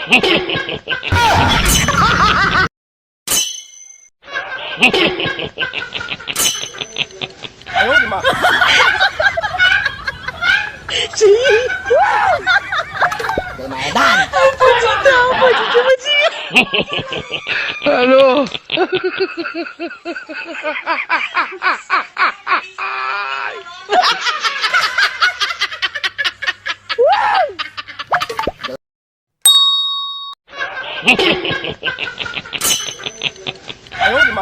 哎呦我的妈！鸡，我买单。不知道，我是什么鸡？Hello。哎呦我的妈！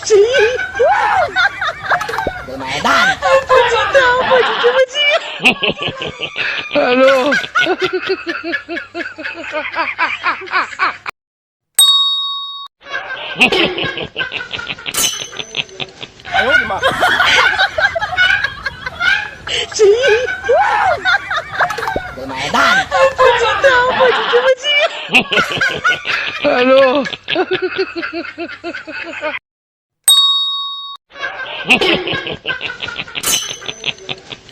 鸡，我买单。不知道，我是什么鸡？Hello。哎呦我的妈！鸡，我买单。不知道，我是什么鸡？Hello。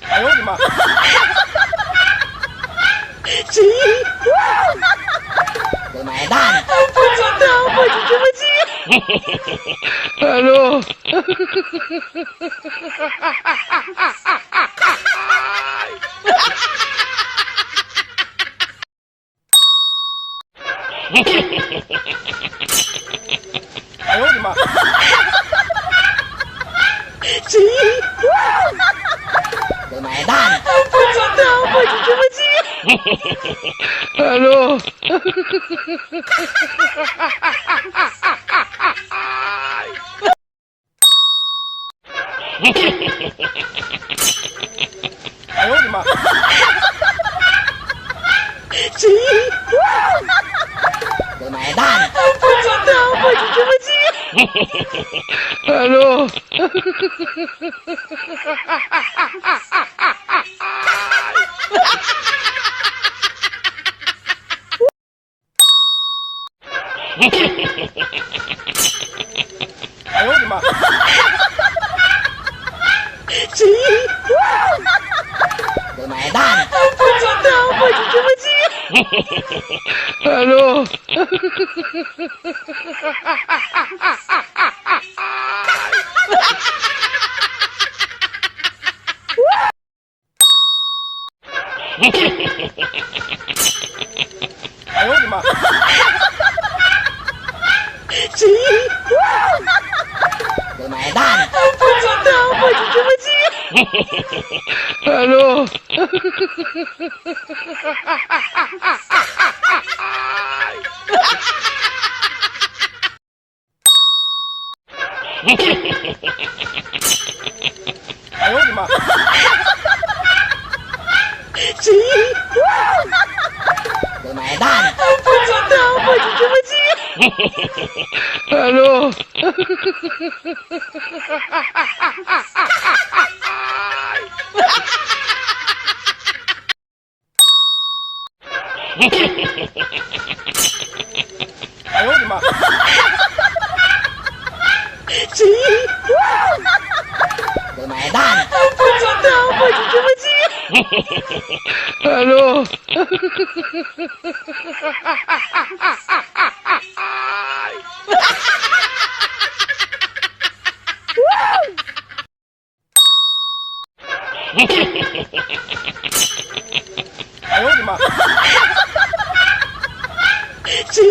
哎呦我的妈！鸡，我买单。不知道，我是什么鸡？Hello。哎呦我的妈！鸡，我买单。不知道，我是什么鸡？Hello。哎呦我的妈！鸡，我买单。不知道，我是什么鸡？Hello。哎呦我的妈！鸡，我买单。不知道，我是什么鸡？Hello。哎呦我的妈！鸡，我买单。不知道，我是什么鸡？Hello。哎呦我的妈！鸡，我买单。不知道，我是什么鸡？Hello。哎呦我的妈！鸡，我买单。不知道，我是什么鸡？Hello。哎呦我的妈！鸡，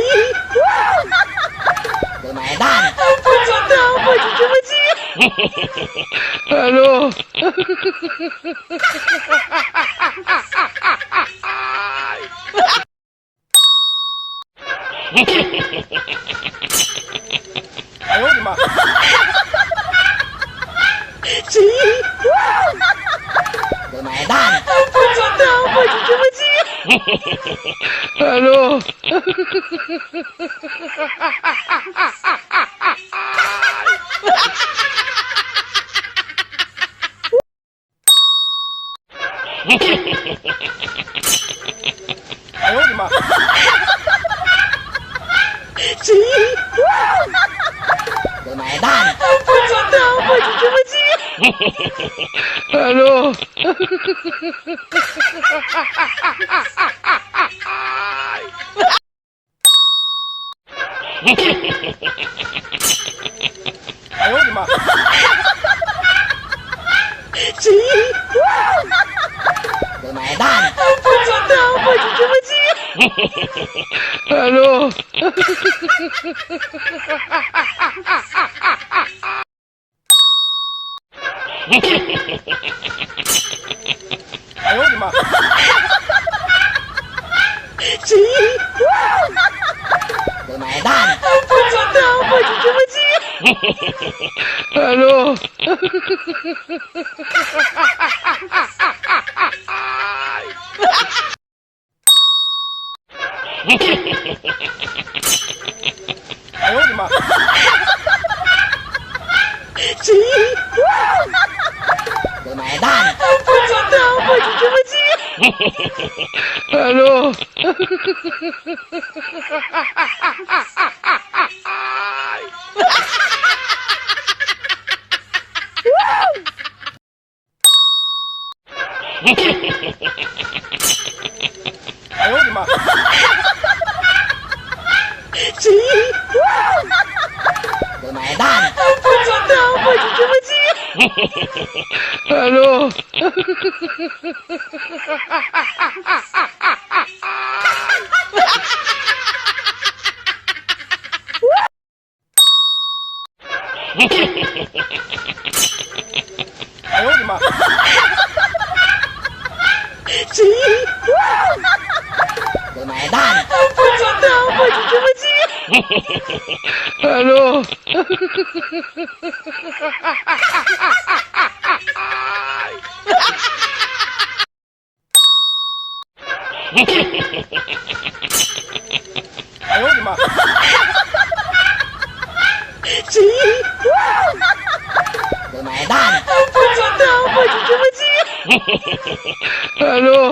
我买单。不知道，我是什么鸡？Hello。哎呦我的妈！鸡，我买单。不知道，我是什么鸡？Hello。哎呦我的妈！鸡，我买单。不知道，我是什么鸡？Hello。哎呦我的妈！鸡，我买单。不知道，我就这么鸡。Hello。哎呦我的妈！鸡，我买单。不知道，我就这么鸡。Hello。哎呦我的妈！鸡，我买单。不知道，我就这么鸡。Hello。哎呦我的妈！鸡，我买单。不知道，我就这么鸡。Hello。哎呦我的妈！鸡，我买单。不知道，我就这么鸡。Hello。哎呦我的妈！鸡，我买单。不知道，我就这么鸡。Hello。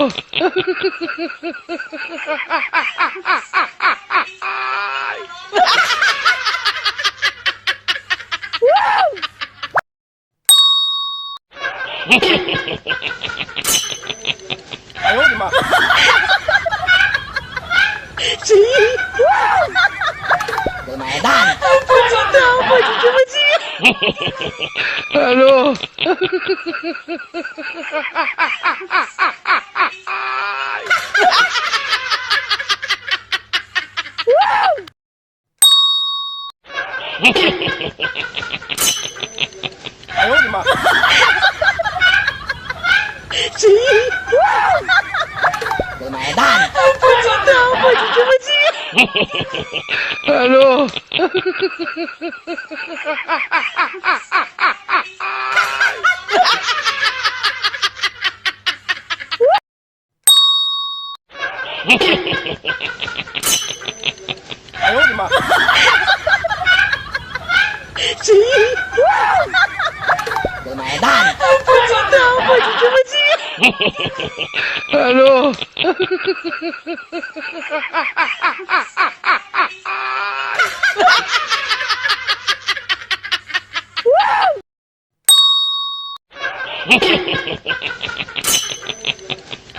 哎呦我的妈！鸡，我买单。不知道，我就这么鸡。Hello。哎呦我的妈！鸡，我买单。不知道，我就这么鸡。Hello。哎呦我的妈！鸡，我买单。不知道，我就这么鸡。Hello。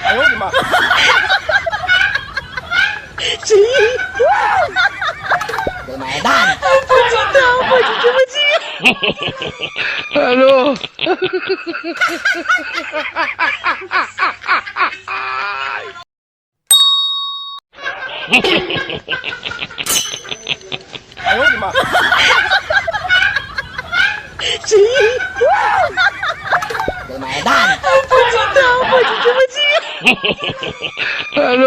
哎呦我的妈！鸡，我买单。不知道，我就这么鸡。Hello。哎呦我的妈！鸡，我买单。不知道，我就这么鸡。Hello。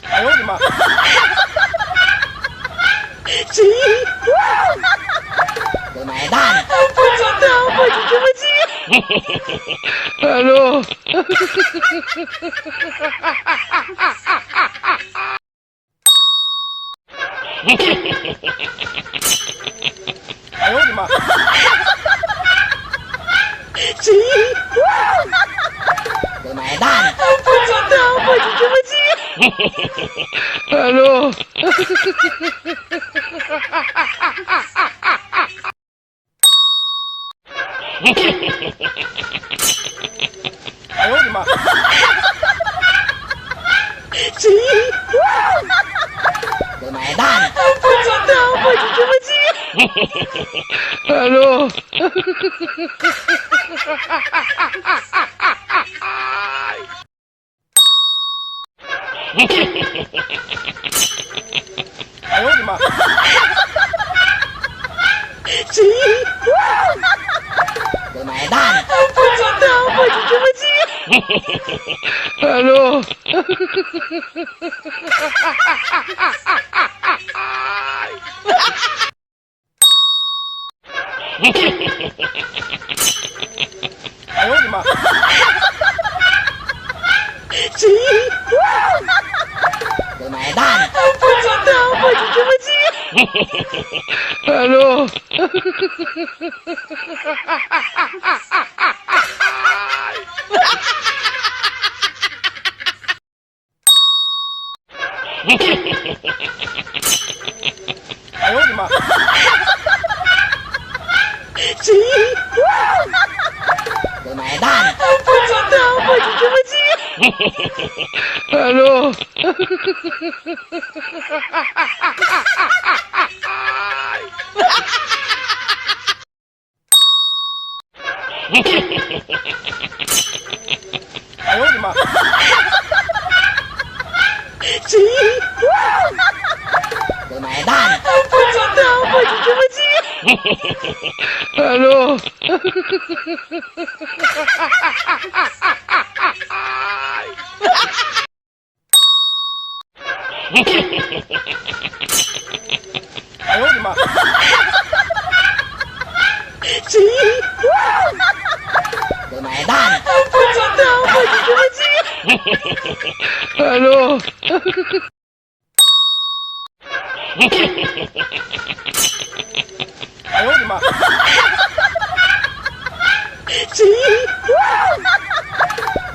哎呦我的妈！鸡，我买单。不知道，我就这么鸡。Hello。哎呦我的妈！鸡，我买单。不知道，我就这么鸡。Hello。哎呦我的妈！谁？有买蛋，不知道，我是这么记。Hello。哎呦我的妈！谁？有买蛋，不知道，我是这么记。Hello。哎呦我的妈！谁？有买蛋，不知道，我是这么记。Hello。哎呦我的妈！谁？有买蛋，不知道，我是这么记。Hello。哎呦我的妈！谁？有买蛋，不知道，我是这么记。Hello。哎呦我的妈！谁？有买蛋，不知道，我是这么记。 Hello。哎呦我的妈！谁？有买蛋，不知道，我是这么记。Hello。哎呦我的妈！谁？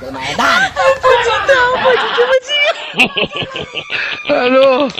有买蛋，不知道，我是这么记。Hello。